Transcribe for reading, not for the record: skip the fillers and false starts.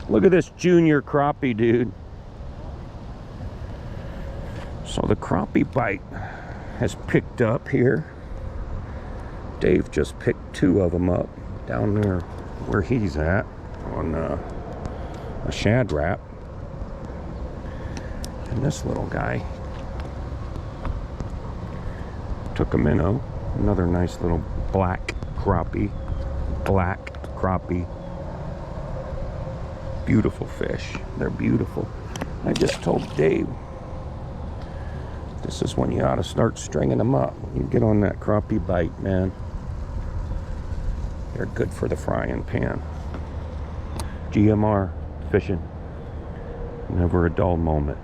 Look at this junior crappie, dude. So the crappie bite has picked up here. Dave just picked 2 of them up down there where he's at on a shad wrap. And this little guy took a minnow. Another nice little black crappie. Beautiful fish. They're beautiful. I just told Dave, this is when you ought to start stringing them up. You get on that crappie bite, man. They're good for the frying pan. GMR fishing. Never a dull moment.